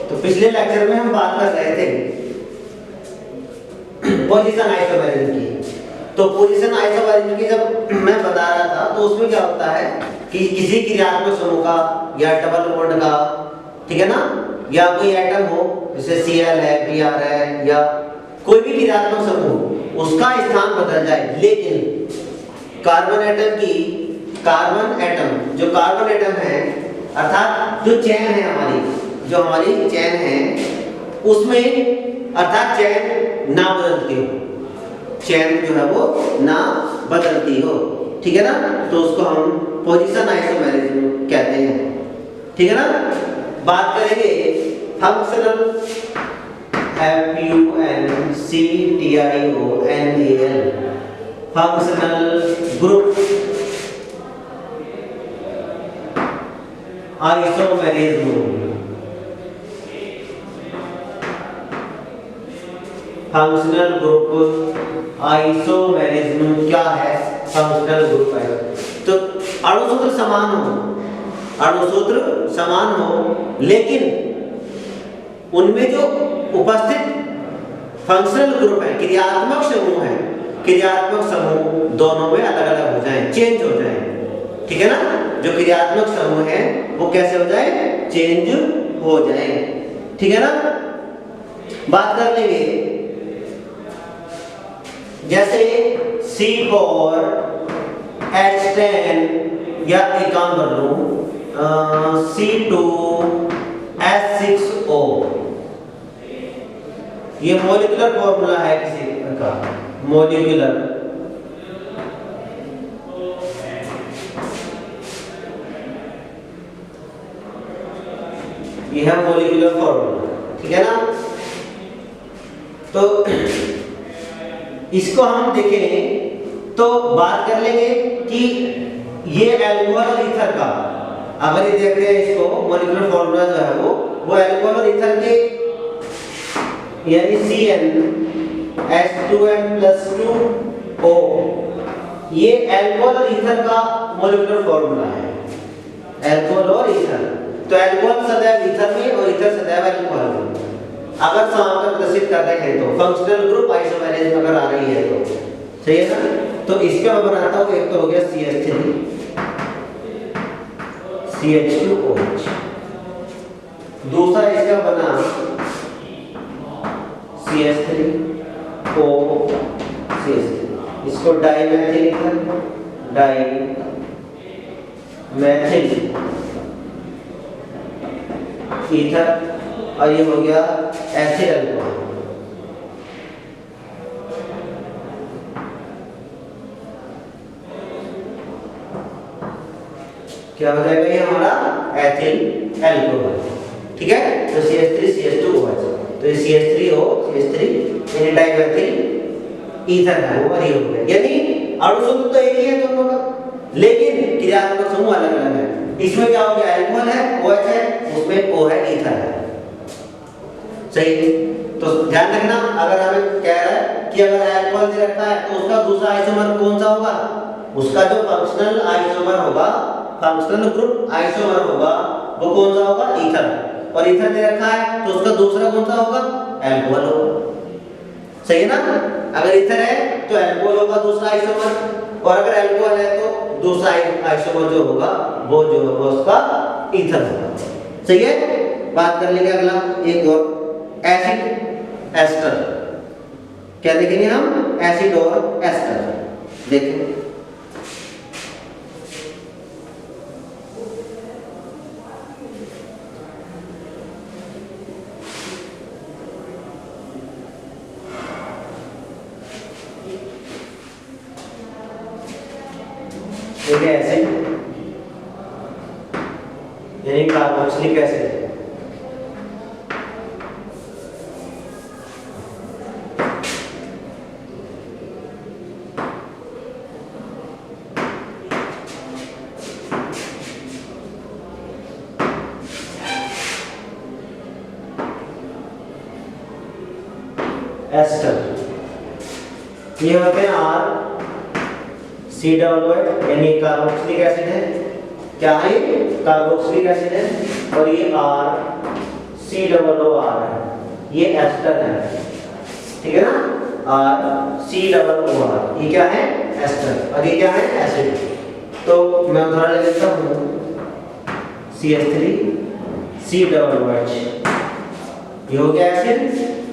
तो पिछले लेक्चर में हम बात कर रहे थे पोजीशन आइसोमेरिज्म की। तो पोजीशन आइसोमेरिज्म की जब मैं बता रहा था तो उसमें क्या होता है कि किसी क्रियात्मक समूह का या डबल बॉन्ड का, ठीक है ना, या कोई एटम हो जैसे Cl है, Br है, या कोई भी क्रियात्मक समूह उसका स्थान बदल जाए, लेकिन कार्बन एटम जो कार्बन एटम है अर्थात जो चेन है हमारी चेन है उसमें अर्थात चेन ना बदलती हो, चेन जो है वो ना बदलती हो, ठीक है ना, तो उसको हम पोजीशन आइसोमेरिज्म कहते हैं, ठीक है ना। बात करेंगे functional FUNCTIONAL functional group isomerism. Functional group isomerism क्या है? फंक्शनल ग्रुप है तो अणुसूत्र समान हो लेकिन उनमें जो उपस्थित फंक्शनल ग्रुप है, क्रियात्मक समूह दोनों में अलग अलग हो जाएं, चेंज हो जाएं, ठीक है ना। जो क्रियात्मक समूह है वो कैसे हो जाए? चेंज हो जाए, ठीक है ना। बात कर लेंगे जैसे C4 H10 या एक काम कर लो C2 H6O, ये मॉलिक्यूलर फॉर्मूला है किसी का, मॉलिक्यूलर ये है मॉलिक्यूलर फॉर्मूला, ठीक है ना। तो इसको हम देखें तो बात कर लेंगे कि ये अल्कोहल और ईथर का, अगर ये देख रहे हैं इसको मॉलिक्यूलर फॉर्मूला जो है वो अल्कोहल और ईथर के यानी CnH2n+2O, ये अल्कोहल और ईथर का मॉलिक्यूलर फॉर्मूला है, अल्कोहल और ईथर। तो अल्कोहल सदैव ईथर में और ईथर सदैव अल्कोहल में अगर समांतर प्रदर्शित कर रहे हैं तो फंक्शनल ग्रुप आइसोमेरिज्म अगर आ रही है तो सही है ना। तो इसका मैं बनाता हूँ, एक तो हो गया CH3 CH2OH, दूसरा इसका बना CH3O CH3, इसको डाइमेथिल ईथर और ये हो गया एसिड अल्कोहल। क्या हो जाएगा ये हमारा एथिल अल्कोहल, ठीक है। तो CH3 CH2OH, तो ये CH3O CH3 यानी डाइमेथिल ईथर है वो वही हो गया, यानी अणुसूत्र तो एक ही है दोनों का लेकिन क्रियात्मक समूह अलग अलग है। इसमें क्या हो गया? अल्कोहल है, OH है, उसमें O है, ईथर है, सही है। तो ध्यान रखना, अगर हमें कह रहा है कि अगर अल्कोहल दे रखा है तो उसका दूसरा आइसोमर कौन सा होगा? उसका जो फंक्शनल आइसोमर होगा, फंक्शनल ग्रुप आइसोमर होगा, वो कौन सा होगा? ईथर। और ईथर दे रखा है तो उसका दूसरा कौन सा होगा? अल्कोहल होगा, सही है ना। अगर ईथर है तो अल्कोहल होगा दूसरा आइसोमर, और अगर अल्कोहल है तो दूसरा आइसोमर जो होगा वो जो होगा उसका ईथर होगा, सही है। बात कर लेंगे अगला एक और एसिड एस्टर, क्या देखेंगे हम? एसिड और एस्टर देखेंगे। देखिए एसिड यानी कार्बोक्सिलिक एसिड, एस्टर ये होते हैं R यानी कार्बोक्सिलिक एसिड है, क्या है? कार्बोक्सिलिक एसिड है, और ये R COOR है, ये एस्टर है, ठीक है ना। RCOOR ये क्या है, एस्टर, और ये क्या है, एसिड। तो मैं उदाहरण ले लेता हूँ, CH3COOH, ये हो गया एसिड,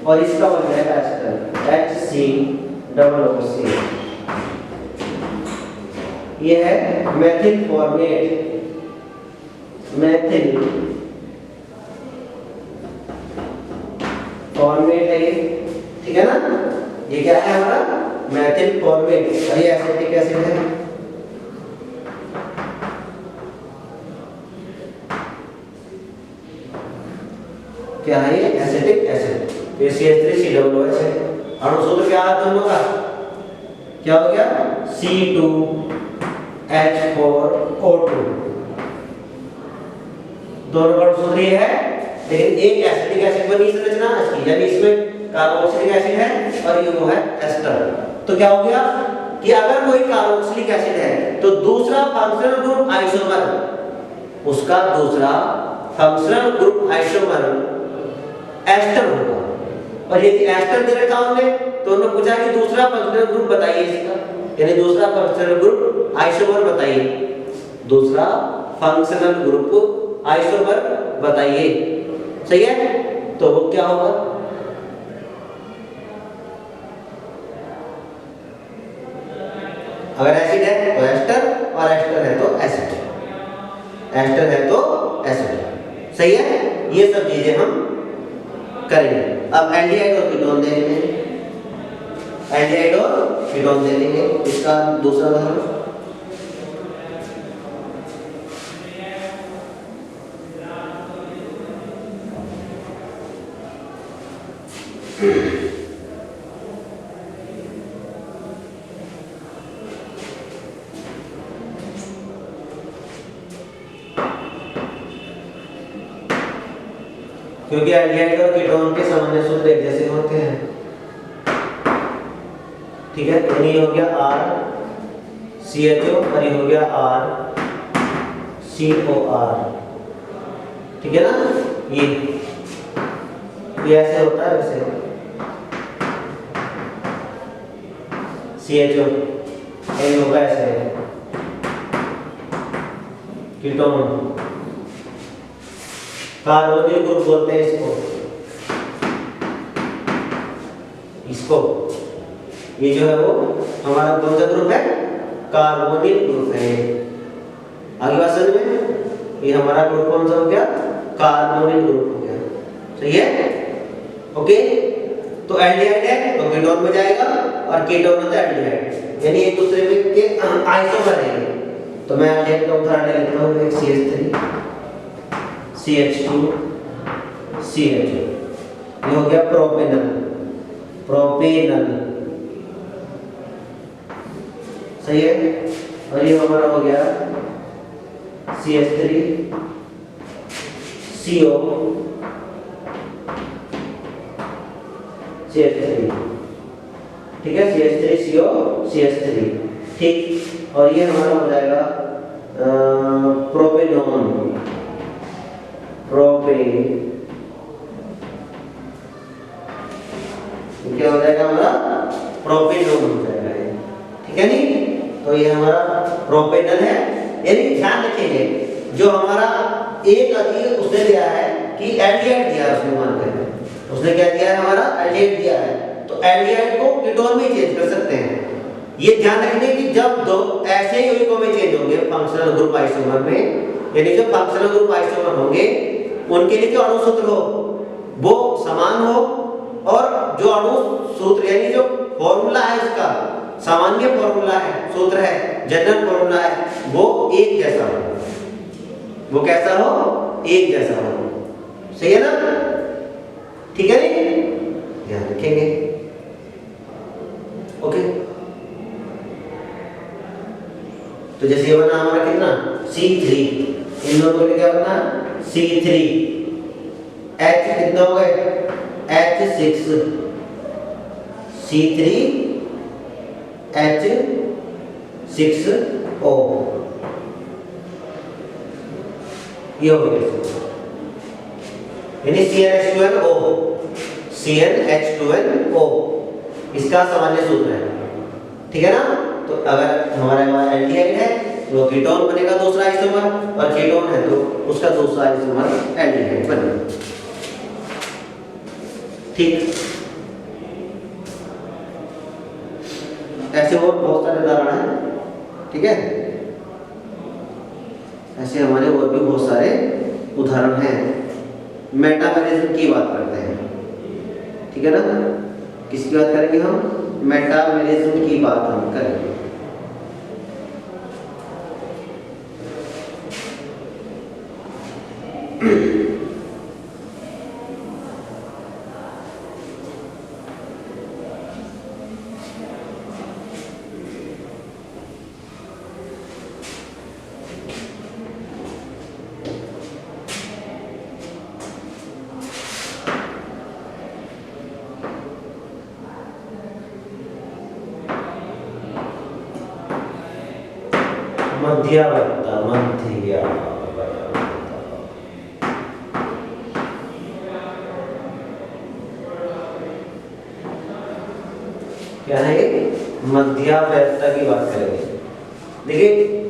और इसका बन जाएगा एस्टर, HCOOC। ये है मेथिल फॉर्मेट, मेथिल फॉर्मेट है ये, ठीक है ना। ये क्या है हमारा, मेथिल फॉर्मेट, और ये एसिटिक एसिड है। क्या है ये, एसिटिक एसिड। तो CH3COOH है, अणु सूत्र क्या है दोनों का, क्या हो गया, C2H4O2, दोनों का सूत्र ये है। लेकिन एक एसिटिक एसिड बनी संरचना इसकी, यानी इसमें कार्बोक्सिलिक एसिड है और ये वो है एस्टर। तो क्या हो गया कि अगर कोई कार्बोक्सिलिक एसिड है तो दूसरा फंक्शनल ग्रुप आइसोमर, उसका दूसरा फंक्शनल ग्रुप आइसोमर एस्टर होगा। और यदि एस्टर दे रखा हमने तो उन्होंने पूछा कि दूसरा फंक्शनल ग्रुप बताइए इसका, यानी दूसरा फंक्शनल ग्रुप आइसोमर बताइए, दूसरा फंक्शनल ग्रुप आइसोमर बताइए, सही है। तो वो क्या होगा, अगर एसिड है तो एस्टर, और एस्टर है तो एसिड, एस्टर है तो एसिड, सही है। ये सब चीजें हम करेंगे। अब एल्डिहाइड और कीटोन दे लेंगे, एल्डिहाइड और कीटोन दे लेंगे। इसका दूसरा उदाहरण, क्योंकि एल्डिहाइड और कीटोन के सामान्य सूत्र एक जैसे होते हैं, ठीक है। यानी ये हो गया RCHO और ये हो गया RCOR, ठीक है ना। ये ऐसे होता है, वैसे CHO ये होगा ऐसे, कीटोन कार्बोनिल ग्रुप बोलते हैं इसको। ये जो है वो हमारा कौन सा ग्रुप है, कार्बोनिल ग्रुप है। आगे बात समझ में, ये हमारा ग्रुप कौन सा हो गया, कार्बोनिल ग्रुप हो गया, सही है, ओके। तो एल्डिहाइड है तो कीटोन में जाएगा, और कीटोन होता है एल्डिहाइड, यानी एक दूसरे में के आइसोमर है। तो मैं एल्डिहाइड का उदाहरण ले लेता हूँ, एक CH3 CH2 CHO, ये हो गया प्रोपेनल, प्रोपेनल, सही है। और ये हमारा हो गया CH3 CO CH3, ठीक है, CH3CO CH3, ठीक। और ये हमारा हो जाएगा प्रोपेनॉन, क्या हो जाएगा हमारा, प्रोपेनॉन हो जाएगा, ठीक है नी। तो ये हमारा प्रोपेनल है। यानी ध्यान रखेंगे, जो हमारा एक अधिक उसने दिया है कि एल्डिहाइड दिया है, उसने मान कर उसने क्या दिया है, हमारा एल्डिहाइड दिया है, तो एल्डिहाइड को कीटोन में चेंज कर सकते हैं। ये ध्यान रखने कि जब दो ऐसे ही यौगिकों में चेंज होंगे फंक्शनल ग्रुप आइसोमर में, यानी जो फंक्शनल ग्रुप आइसोमर होंगे उनके लिए जो अणु सूत्र हो वो समान हो, और जो अणु सूत्र यानी जो फॉर्मूला है उसका सामान्य फॉर्मूला है, सूत्र है, जनरल फॉर्मूला है, वो एक जैसा हो। वो कैसा हो, एक जैसा हो, सही है ना, ठीक है नी, ध्यान रखेंगे, ओके। तो जैसे ये बना हमारा कितना C3, इन दोनों के क्या बना C3, H कितना हो गए H6, C3 H6O, ये हो गया। यानी CnH2nO, CnH2nO इसका सामान्य सूत्र है, ठीक है ना। तो अगर हमारे पास एल्डिहाइड है तो कीटोन बनेगा दूसरा आइसोमर, और कीटोन है तो उसका दूसरा आइसोमर एल्डिहाइड बनेगा, ठीक। ऐसे और बहुत सारे उदाहरण हैं, ठीक है। ऐसे हमारे और भी बहुत सारे उदाहरण हैं। मेटामेरिज्म की बात करते हैं, ठीक है ना। किसकी बात करेंगे हम? मेटामेरिज्म की बात हम करेंगे। मध्यावर्ता, क्या है ये? मध्यावर्ता की बात करेंगे। देखिए